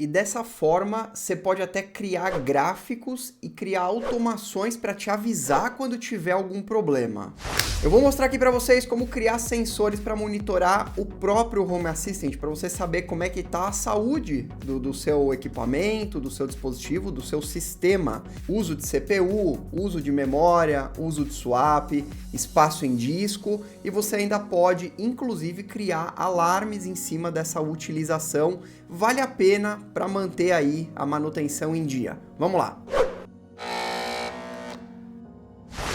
E dessa forma, você pode até criar gráficos e criar automações para te avisar quando tiver algum problema. Eu vou mostrar aqui para vocês como criar sensores para monitorar o próprio Home Assistant, para você saber como é que está a saúde do seu equipamento, do seu dispositivo, do seu sistema. Uso de CPU, uso de memória, uso de swap, espaço em disco, e você ainda pode, inclusive, criar alarmes em cima dessa utilização. Vale a pena para manter aí a manutenção em dia. Vamos lá!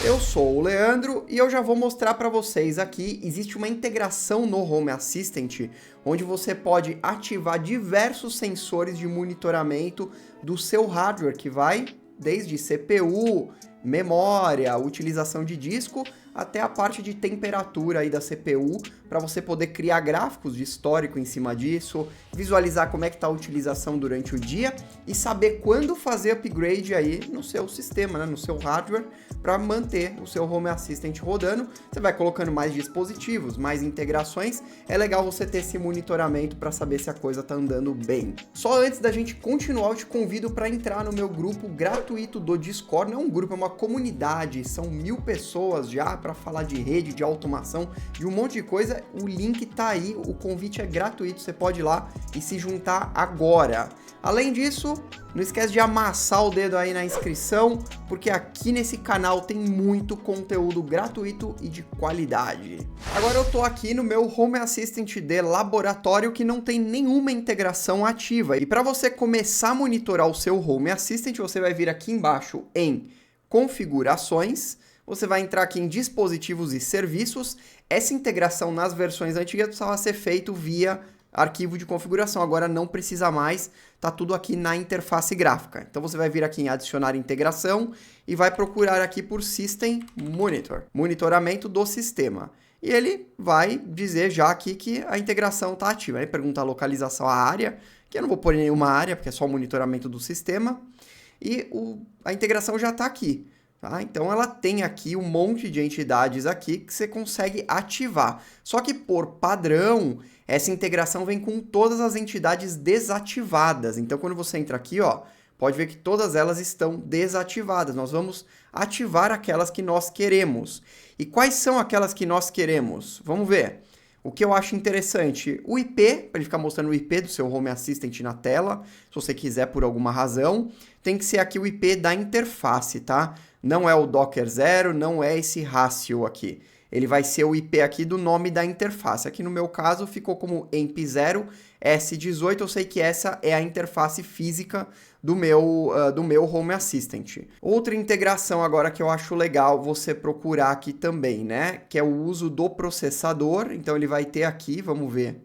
Eu sou o Leandro e eu já vou mostrar para vocês aqui, existe uma integração no Home Assistant, onde você pode ativar diversos sensores de monitoramento do seu hardware, que vai desde CPU, memória, utilização de disco, até a parte de temperatura aí da CPU, para você poder criar gráficos de histórico em cima disso, visualizar como é que está a utilização durante o dia e saber quando fazer upgrade aí no seu sistema, né, no seu hardware, para manter o seu Home Assistant rodando. Você vai colocando mais dispositivos, mais integrações, é legal você ter esse monitoramento para saber se a coisa está andando bem. Só antes da gente continuar, eu te convido para entrar no meu grupo gratuito do Discord. Não é um grupo, é uma comunidade, são 1000 pessoas já para falar de rede, de automação, de um monte de coisa. O link tá aí, o convite é gratuito, você pode ir lá e se juntar agora. Além disso, não esquece de amassar o dedo aí na inscrição, porque aqui nesse canal tem muito conteúdo gratuito e de qualidade. Agora eu tô aqui no meu Home Assistant de laboratório que não tem nenhuma integração ativa. E para você começar a monitorar o seu Home Assistant, você vai vir aqui embaixo em configurações, você vai entrar aqui em dispositivos e serviços. Essa integração nas versões antigas precisava ser feito via arquivo de configuração, agora não precisa mais, tá tudo aqui na interface gráfica. Então você vai vir aqui em adicionar integração e vai procurar aqui por System Monitor, monitoramento do sistema. E ele vai dizer já aqui que a integração está ativa. Ele pergunta a localização, a área, que eu não vou pôr em nenhuma área, porque é só o monitoramento do sistema. E a integração já está aqui. Tá? Então ela tem aqui um monte de entidades aqui que você consegue ativar. Só que por padrão, essa integração vem com todas as entidades desativadas. Então quando você entra aqui, ó, pode ver que todas elas estão desativadas. Nós vamos ativar aquelas que nós queremos. E quais são aquelas que nós queremos? Vamos ver. O que eu acho interessante, o IP, para ele ficar mostrando o IP do seu Home Assistant na tela, se você quiser por alguma razão, tem que ser aqui o IP da interface, tá? Não é o Docker 0, não é esse rácio aqui. Ele vai ser o IP aqui do nome da interface. Aqui no meu caso ficou como EMP0 S18, eu sei que essa é a interface física do meu Home Assistant. Outra integração agora que eu acho legal você procurar aqui também, né? Que é o uso do processador. Então ele vai ter aqui, vamos ver,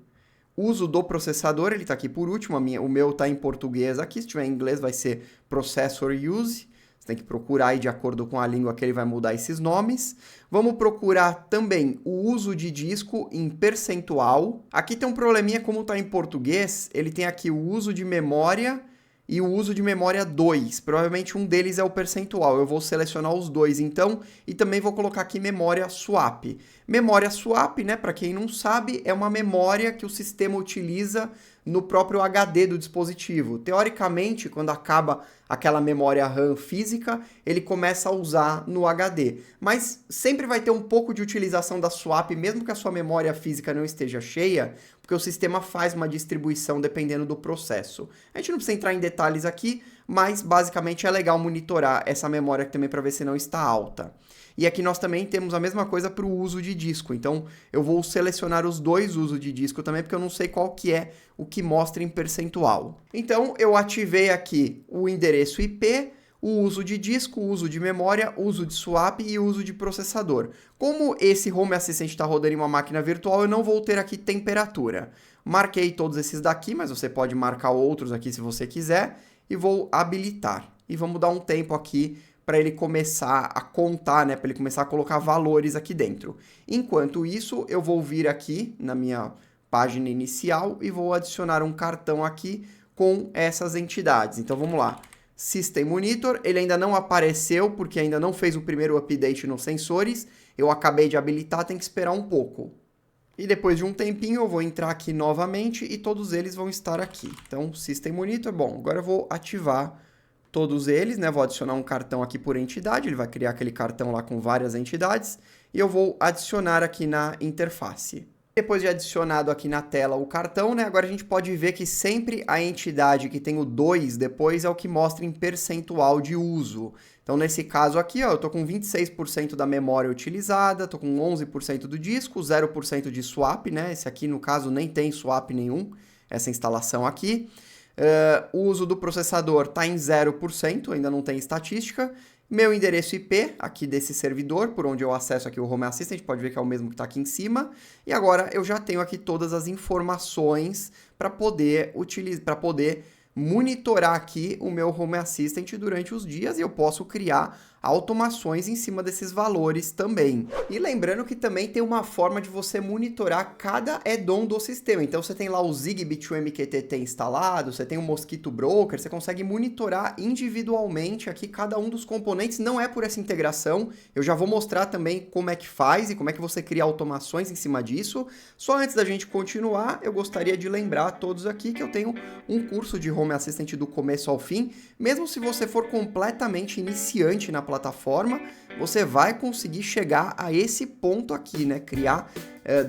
uso do processador, ele está aqui por último, o meu está em português aqui, se tiver em inglês vai ser processor use. Tem que procurar aí de acordo com a língua que ele vai mudar esses nomes. Vamos procurar também o uso de disco em percentual. Aqui tem um probleminha, como está em português, ele tem aqui o uso de memória e o uso de memória 2. Provavelmente um deles é o percentual. Eu vou selecionar os dois então e também vou colocar aqui memória swap. Memória swap, né, para quem não sabe, é uma memória que o sistema utiliza no próprio HD do dispositivo. Teoricamente, quando acaba aquela memória RAM física, ele começa a usar no HD. Mas sempre vai ter um pouco de utilização da swap, mesmo que a sua memória física não esteja cheia, porque o sistema faz uma distribuição dependendo do processo. A gente não precisa entrar em detalhes aqui, mas basicamente é legal monitorar essa memória também para ver se não está alta. E aqui nós também temos a mesma coisa para o uso de disco. Então, eu vou selecionar os dois usos de disco também, porque eu não sei qual que é o que mostra em percentual. Então, eu ativei aqui o endereço IP, o uso de disco, o uso de memória, o uso de swap e o uso de processador. Como esse Home Assistant está rodando em uma máquina virtual, eu não vou ter aqui temperatura. Marquei todos esses daqui, mas você pode marcar outros aqui se você quiser, e vou habilitar. E vamos dar um tempo aqui para ele começar a contar, né, para ele começar a colocar valores aqui dentro. Enquanto isso, eu vou vir aqui na minha página inicial e vou adicionar um cartão aqui com essas entidades. Então vamos lá. System Monitor, ele ainda não apareceu porque ainda não fez o primeiro update nos sensores. Eu acabei de habilitar, tem que esperar um pouco. E depois de um tempinho eu vou entrar aqui novamente e todos eles vão estar aqui. Então, System Monitor, bom, agora eu vou ativar todos eles, né? Vou adicionar um cartão aqui por entidade, ele vai criar aquele cartão lá com várias entidades, e eu vou adicionar aqui na interface. Depois de adicionado aqui na tela o cartão, né? Agora a gente pode ver que sempre a entidade que tem o 2 depois é o que mostra em percentual de uso. Então, nesse caso aqui, ó, eu tô com 26% da memória utilizada, tô com 11% do disco, 0% de swap, né? Esse aqui, no caso, nem tem swap nenhum, essa instalação aqui. O uso do processador está em 0%, ainda não tem estatística. Meu endereço IP, aqui desse servidor, por onde eu acesso aqui o Home Assistant, pode ver que é o mesmo que está aqui em cima. E agora eu já tenho aqui todas as informações para poder monitorar aqui o meu Home Assistant durante os dias e eu posso criar automações em cima desses valores também. E lembrando que também tem uma forma de você monitorar cada add-on do sistema. Então você tem lá o Zigbee to MQTT instalado, você tem o Mosquito Broker, você consegue monitorar individualmente aqui cada um dos componentes. Não é por essa integração, eu já vou mostrar também como é que faz e como é que você cria automações em cima disso. Só antes da gente continuar, eu gostaria de lembrar a todos aqui que eu tenho um curso de Home Assistant do começo ao fim. Mesmo se você for completamente iniciante na plataforma, você vai conseguir chegar a esse ponto aqui, né? Criar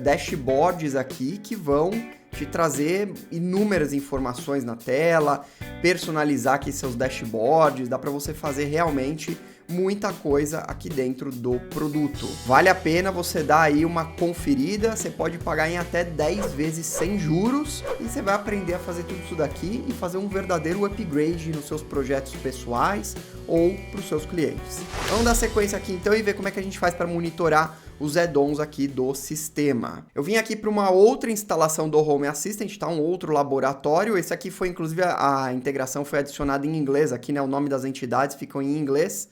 dashboards aqui que vão te trazer inúmeras informações na tela, personalizar aqui seus dashboards, dá para você fazer realmente muita coisa aqui dentro do produto. Vale a pena você dar aí uma conferida, você pode pagar em até 10 vezes sem juros e você vai aprender a fazer tudo isso daqui e fazer um verdadeiro upgrade nos seus projetos pessoais ou para os seus clientes. Vamos dar sequência aqui então e ver como é que a gente faz para monitorar os add-ons aqui do sistema. Eu vim aqui para uma outra instalação do Home Assistant, tá? Um outro laboratório. Esse aqui foi, inclusive, a integração foi adicionada em inglês aqui, né? O nome das entidades ficam em inglês.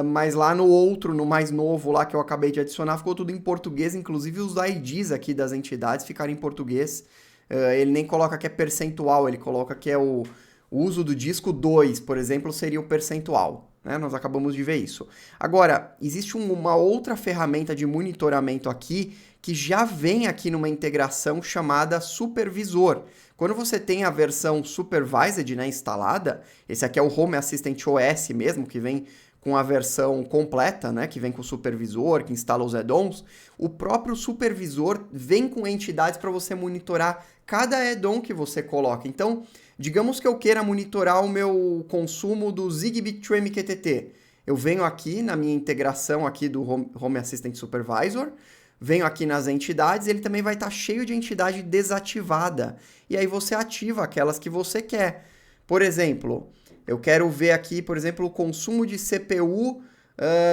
Mas lá no outro, no mais novo lá que eu acabei de adicionar, ficou tudo em português, inclusive os IDs aqui das entidades ficaram em português. Ele nem coloca que é percentual, ele coloca que é o uso do disco 2, por exemplo, seria o percentual. Né? Nós acabamos de ver isso. Agora, existe uma outra ferramenta de monitoramento aqui que já vem aqui numa integração chamada Supervisor. Quando você tem a versão Supervised, né, instalada, esse aqui é o Home Assistant OS mesmo, que vem com a versão completa, né, que vem com o supervisor, que instala os add-ons, o próprio supervisor vem com entidades para você monitorar cada add-on que você coloca. Então, digamos que eu queira monitorar o meu consumo do Zigbee to MQTT. Eu venho aqui na minha integração aqui do Home Assistant Supervisor, venho aqui nas entidades, ele também vai estar cheio de entidade desativada. E aí você ativa aquelas que você quer. Por exemplo, eu quero ver aqui, por exemplo, o consumo de CPU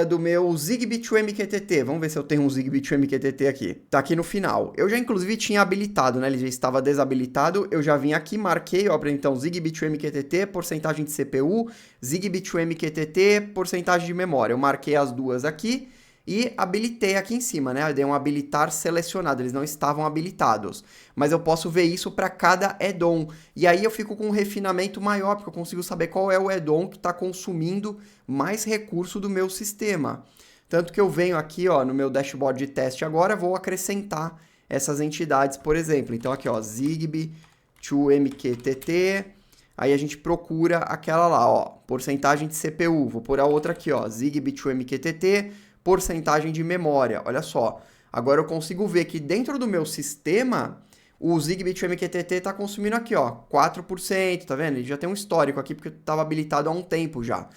do meu Zigbee to MQTT. Vamos ver se eu tenho um Zigbee to MQTT aqui. Tá aqui no final. Eu já, inclusive, tinha habilitado, né? Ele já estava desabilitado. Eu já vim aqui, marquei, ó, então, Zigbee to MQTT, porcentagem de CPU, Zigbee to MQTT, porcentagem de memória. Eu marquei as duas aqui e habilitei aqui em cima, né? Eu dei um habilitar selecionado, eles não estavam habilitados. Mas eu posso ver isso para cada add-on. E aí eu fico com um refinamento maior, porque eu consigo saber qual é o add-on que está consumindo mais recurso do meu sistema. Tanto que eu venho aqui, ó, no meu dashboard de teste agora, vou acrescentar essas entidades, por exemplo. Então aqui, ó, Zigbee to MQTT. Aí a gente procura aquela lá, ó, porcentagem de CPU. Vou pôr a outra aqui, ó, Zigbee to MQTT, porcentagem de memória. Olha só, agora eu consigo ver que dentro do meu sistema, o Zigbee to MQTT está consumindo aqui, ó, 4%, tá vendo? Ele já tem um histórico aqui, porque estava habilitado há um tempo já.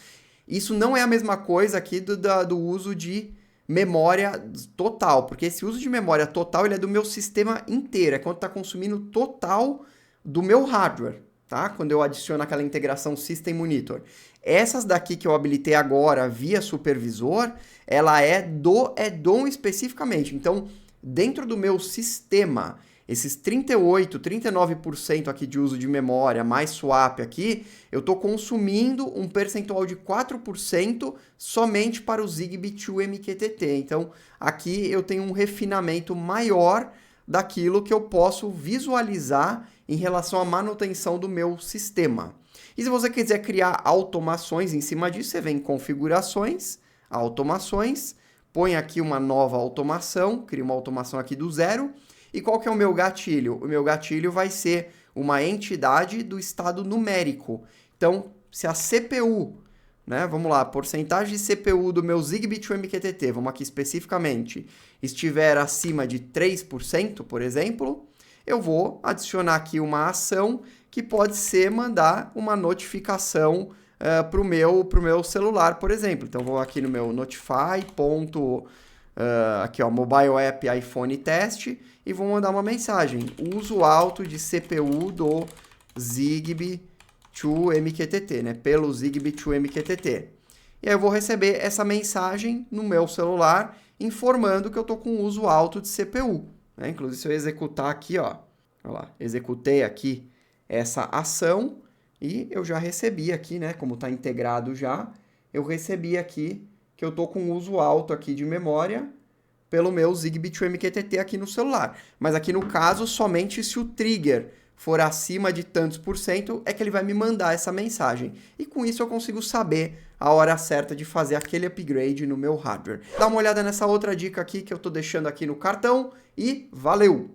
Isso não é a mesma coisa aqui do uso de memória total, porque esse uso de memória total ele é do meu sistema inteiro, é quando está consumindo total do meu hardware, tá? Quando eu adiciono aquela integração System Monitor. Essas daqui que eu habilitei agora via supervisor, ela é do add-on especificamente. Então, dentro do meu sistema, esses 38%, 39% aqui de uso de memória, mais swap aqui, eu estou consumindo um percentual de 4% somente para o Zigbee to MQTT. Então, aqui eu tenho um refinamento maior daquilo que eu posso visualizar em relação à manutenção do meu sistema. E se você quiser criar automações em cima disso, você vem em configurações, automações, põe aqui uma nova automação, cria uma automação aqui do zero, E qual que é o meu gatilho? O meu gatilho vai ser uma entidade do estado numérico. Então, se a CPU, né, vamos lá, porcentagem de CPU do meu Zigbee to MQTT, vamos aqui especificamente, estiver acima de 3%, por exemplo, eu vou adicionar aqui uma ação que pode ser mandar uma notificação para o meu celular, por exemplo. Então, vou aqui no meu Notify, aqui ó, Mobile App iPhone Test, e vou mandar uma mensagem. Uso alto de CPU do Zigbee to MQTT, né? Pelo Zigbee to MQTT. E aí eu vou receber essa mensagem no meu celular, informando que eu estou com uso alto de CPU. Né? Inclusive, se eu executar aqui, ó, olha lá, executei aqui essa ação e eu já recebi aqui, né? Como está integrado já, eu recebi aqui que eu estou com uso alto aqui de memória pelo meu Zigbee to MQTT aqui no celular. Mas aqui no caso, somente se o trigger for acima de tantos por cento, é que ele vai me mandar essa mensagem. E com isso eu consigo saber a hora certa de fazer aquele upgrade no meu hardware. Dá uma olhada nessa outra dica aqui que eu estou deixando aqui no cartão e valeu!